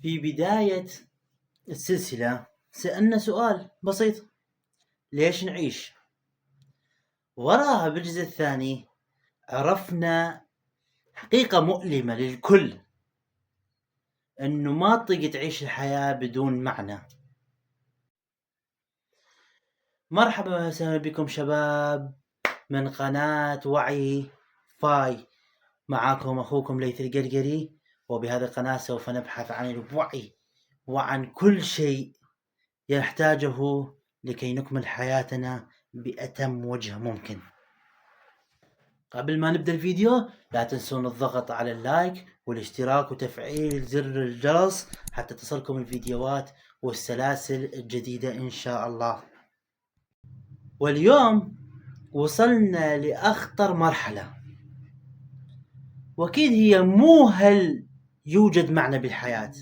في بداية السلسلة سألنا سؤال بسيط: ليش نعيش؟ وراها بالجزء الثاني عرفنا حقيقة مؤلمة للكل، انه ما تطيق تعيش الحياة بدون معنى. مرحبا وسهلا بكم شباب من قناة وعي فاي، معاكم اخوكم ليث القرقري. وبهذه القناة سوف نبحث عن الوعي وعن كل شيء يحتاجه لكي نكمل حياتنا بأتم وجه ممكن. قبل ما نبدأ الفيديو لا تنسون الضغط على اللايك والاشتراك وتفعيل زر الجرس حتى تصلكم الفيديوهات والسلاسل الجديدة إن شاء الله. واليوم وصلنا لأخطر مرحلة، وأكيد هي مو هل يوجد معنى بالحياة،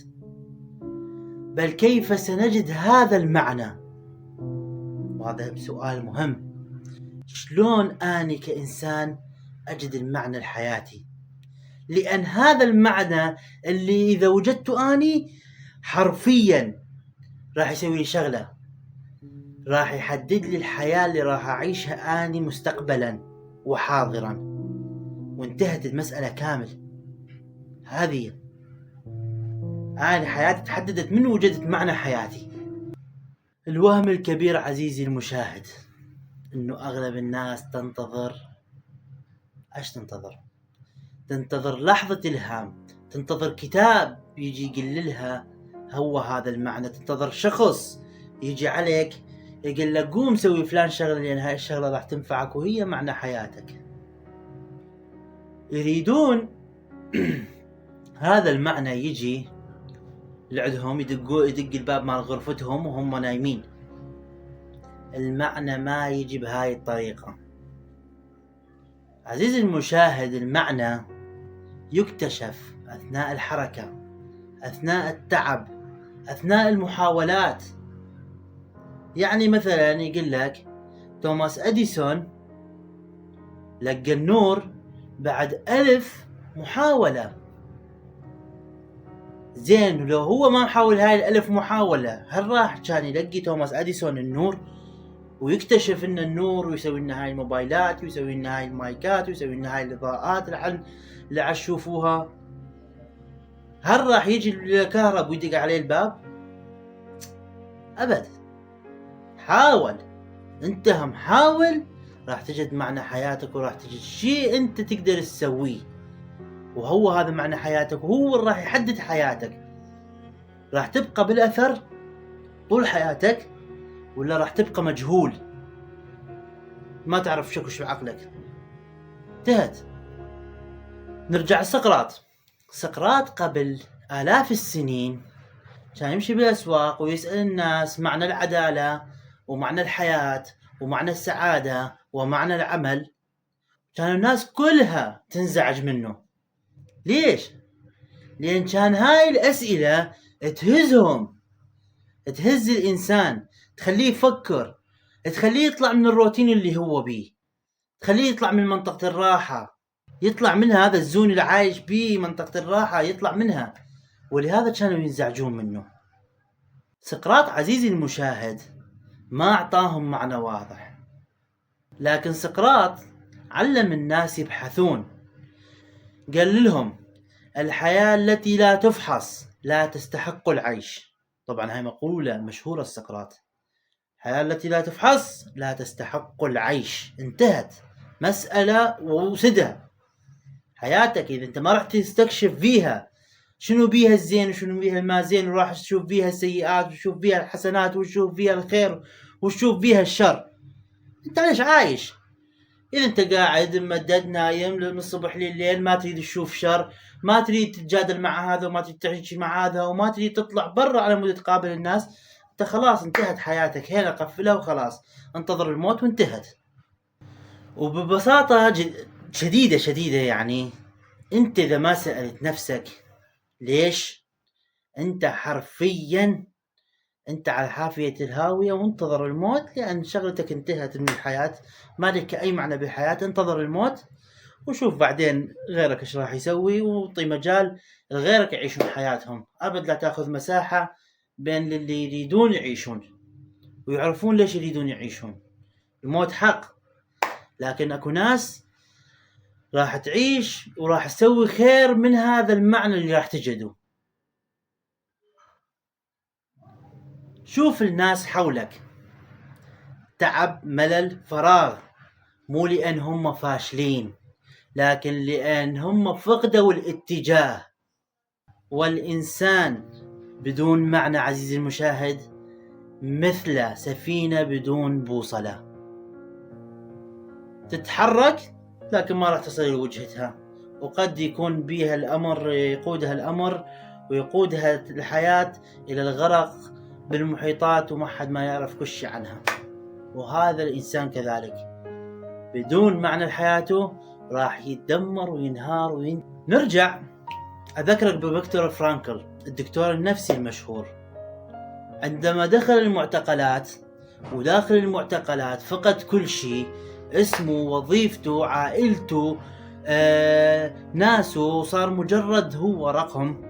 بل كيف سنجد هذا المعنى. وهذا سؤال مهم: شلون أنا كإنسان أجد المعنى لحياتي؟ لأن هذا المعنى اللي إذا وجدته أني حرفيا راح يسوي لي شغلة، راح يحدد لي الحياة اللي راح أعيشها أني مستقبلا وحاضرا، وانتهت المسألة كامل. هذه أنا حياتي تحددت من وجدت معنى حياتي. الوهم الكبير عزيزي المشاهد إنه أغلب الناس تنتظر إيش؟ تنتظر لحظة إلهام، تنتظر كتاب يجي يقللها هو هذا المعنى، تنتظر شخص يجي عليك يقول لك قوم سوي فلان شغلة لأن هاي الشغلة راح تنفعك وهي معنى حياتك. يريدون هذا المعنى يجي لعندهم، يدق الباب مال غرفتهم وهم نايمين. المعنى ما يجي بهاي الطريقة عزيزي المشاهد. المعنى يكتشف أثناء الحركة، أثناء التعب، أثناء المحاولات. يعني مثلا يقول لك توماس أديسون لقى النور بعد 1000 محاولة. زين، لو هو ما محاول هاي 1000 محاولة، هل راح كان يلقي توماس أديسون النور ويكتشف ان النور ويسوي لنا هاي الموبايلات ويسوي لنا هاي المايكات ويسوي لنا هاي الاضاءات اللي تشوفوها؟ هل راح يجي الكهرب ويدق عليه الباب؟ ابد. حاول، انت هم حاول، راح تجد معنى حياتك وراح تجد شيء انت تقدر تسويه، وهو هذا معنى حياتك وهو اللي راح يحدد حياتك. راح تبقى بالاثر طول حياتك ولا راح تبقى مجهول ما تعرف شو بعقلك؟ انتهت. نرجع لسقراط. سقراط قبل آلاف السنين كان يمشي بالأسواق ويسأل الناس معنى العدالة ومعنى الحياة ومعنى السعادة ومعنى العمل. كان الناس كلها تنزعج منه. ليش؟ لأن كان هاي الأسئلة تهزهم، تهز الإنسان، تخليه يفكر، تخليه يطلع من الروتين اللي هو بيه، تخليه يطلع من منطقة الراحة، يطلع منها هذا الزون اللي عايش بيه منطقة الراحة، يطلع منها. ولهذا كانوا ينزعجون منه. سقراط عزيزي المشاهد ما أعطاهم معنى واضح، لكن سقراط علم الناس يبحثون. قال لهم الحياة التي لا تفحص لا تستحق العيش. طبعا هاي مقولة مشهورة لسقراط: الحياة التي لا تفحص لا تستحق العيش. انتهت مسألة وسدها. حياتك إذا أنت ما راح تستكشف فيها شنو بيها الزين وشنو بيها الما زين، وراح تشوف بيها السيئات وتشوف بيها الحسنات وتشوف بيها الخير وتشوف بيها الشر، انت ليش عايش؟ اذا انت قاعد ممدد نايم من الصبح لليل، ما تريد تشوف شر، ما تريد تتجادل مع هذا وما تريد تحكي مع هذا وما تريد تطلع برا على مود تقابل الناس، انت خلاص انتهت حياتك. هنا قفلها وخلاص، انتظر الموت وانتهت. وببساطة شديدة يعني انت اذا ما سألت نفسك ليش، انت حرفيا انت على حافية الهاوية وانتظر الموت، لان شغلتك انتهت من الحياة، ما لك اي معنى بالحياة. انتظر الموت وشوف بعدين غيرك ايش راح يسوي، وطي مجال غيرك يعيشون حياتهم. ابد لا تاخذ مساحة بين اللي يريدون يعيشون ويعرفون ليش يريدون يعيشون. الموت حق، لكن اكو ناس راح تعيش وراح تسوي خير من هذا المعنى اللي راح تجده. شوف الناس حولك، تعب، ملل، فراغ، مو لأن هم فاشلين، لكن لأن هم فقدوا الاتجاه. والإنسان بدون معنى عزيزي المشاهد مثل سفينة بدون بوصلة، تتحرك لكن ما راح تصل لوجهتها، وقد يكون بها الأمر، يقودها الأمر ويقودها الحياة إلى الغرق بالمحيطات وما حد ما يعرف كل شيء عنها. وهذا الإنسان كذلك بدون معنى لحياته راح يتدمر وينهار نرجع أذكرك بفيكتور فرانكل الدكتور النفسي المشهور، عندما دخل المعتقلات وداخل المعتقلات فقد كل شيء، اسمه، وظيفته، عائلته، ناسه، صار مجرد هو رقم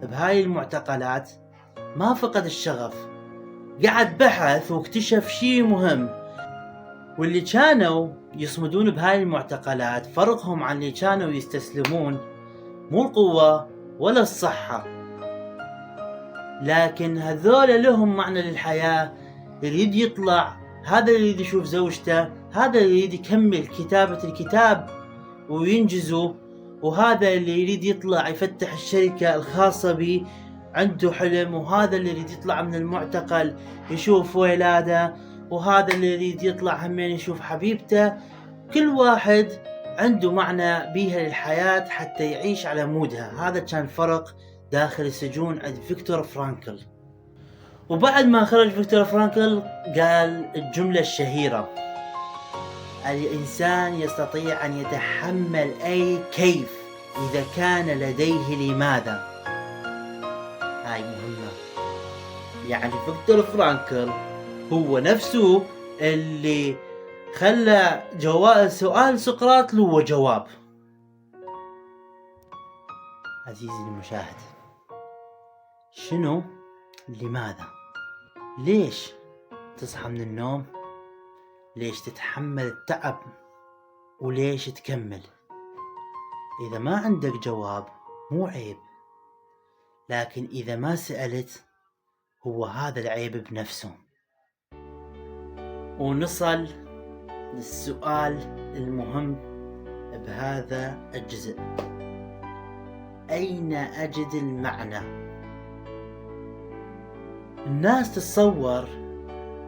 بهاي المعتقلات. ما فقد الشغف، قعد بحث واكتشف شيء مهم. واللي كانوا يصمدون بهاي المعتقلات فرقهم عن اللي كانوا يستسلمون مو القوة ولا الصحة، لكن هذول لهم معنى للحياة. يريد يطلع، هذا اللي يريد يشوف زوجته، هذا اللي يريد يكمل كتابة الكتاب وينجزه، وهذا اللي يريد يطلع يفتح الشركة الخاصة به، عنده حلم. وهذا اللي يريد يطلع من المعتقل يشوف ولاده، وهذا اللي يريد يطلع همين يشوف حبيبته. كل واحد عنده معنى بيها للحياة حتى يعيش على مودها. هذا كان فرق داخل السجون عند فيكتور فرانكل. وبعد ما خرج فيكتور فرانكل قال الجملة الشهيرة: الإنسان يستطيع أن يتحمل أي كيف إذا كان لديه لماذا. هاي مهمة. يعني فيكتور فرانكل هو نفسه اللي خلى سؤال سقراط له جواب. عزيزي المشاهد، شنو لماذا؟ ليش تصحى من النوم؟ ليش تتحمل التعب؟ وليش تكمل؟ إذا ما عندك جواب مو عيب، لكن إذا ما سألت هو هذا العيب بنفسه. ونصل للسؤال المهم بهذا الجزء: أين أجد المعنى؟ الناس تتصور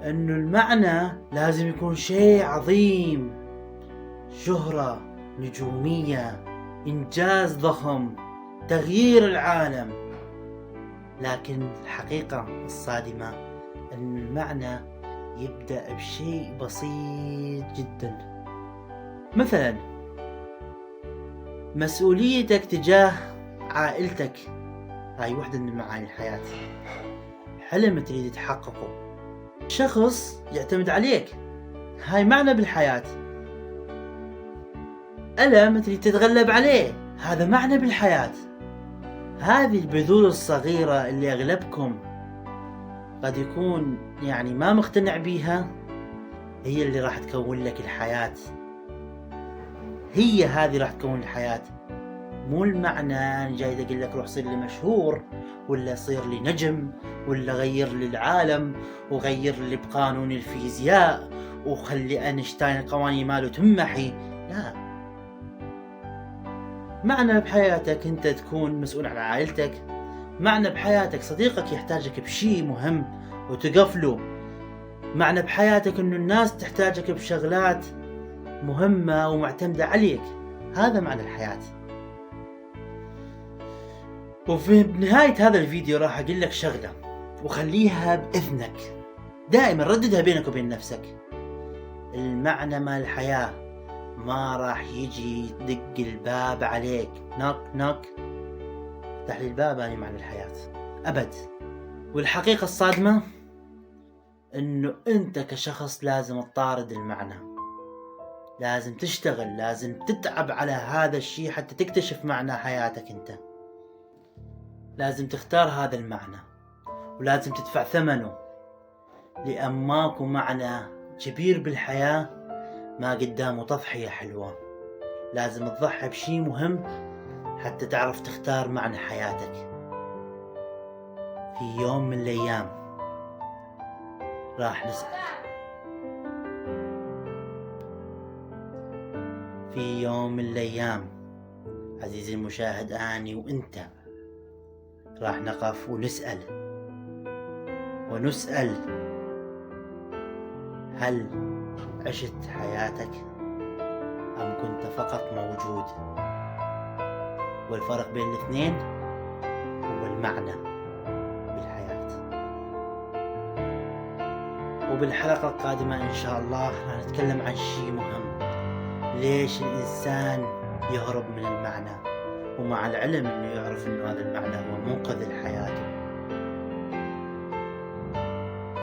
أنه المعنى لازم يكون شيء عظيم، شهرة، نجومية، إنجاز ضخم، تغيير العالم. لكن الحقيقة الصادمة أن المعنى يبدأ بشيء بسيط جدا. مثلا مسؤوليتك تجاه عائلتك، هاي وحدة من معاني الحياة. حلم تريد تحققه، شخص يعتمد عليك، هاي معنى بالحياة. ألم تريد تتغلب عليه، هذا معنى بالحياة. هذه البذور الصغيرة اللي أغلبكم قد يكون يعني ما مقتنع بيها، هي اللي راح تكون لك الحياة. هي هذه راح تكون الحياة، مو المعنى أنا جاي أقول لك روح صير لي مشهور، ولا صير لي نجم، ولا غير لي العالم، وغير لي بقانون الفيزياء، وخلي أينشتاين القوانين ماله تمحي. لا، معنى بحياتك أنت تكون مسؤول عن عائلتك. معنى بحياتك صديقك يحتاجك بشيء مهم وتقفله. معنى بحياتك أنه الناس تحتاجك بشغلات مهمة ومعتمدة عليك. هذا معنى الحياة. وفي نهاية هذا الفيديو راح أقول لك شغلة وخليها بإذنك، دائما رددها بينك وبين نفسك: المعنى مال الحياة ما راح يجي يدق الباب عليك نوك نوك افتح لي الباب أنا معنى الحياة، أبد. والحقيقة الصادمة إنه أنت كشخص لازم تطارد المعنى، لازم تشتغل، لازم تتعب على هذا الشيء حتى تكتشف معنى حياتك انت. لازم تختار هذا المعنى ولازم تدفع ثمنه، لأن ماكو معنى كبير بالحياة ما قدامه تضحية حلوة. لازم تضحي بشي مهم حتى تعرف تختار معنى حياتك. في يوم من الأيام راح نسأل، في يوم من الأيام عزيزي المشاهد أني وإنت راح نقف ونسأل هل عشت حياتك أم كنت فقط موجود؟ والفرق بين الاثنين هو المعنى بالحياة. وبالحلقة القادمة إن شاء الله راح نتكلم عن شيء مهم، ليش الإنسان يهرب من المعنى، ومع العلم إنه يعرف إنه هذا المعنى هو منقذ الحياة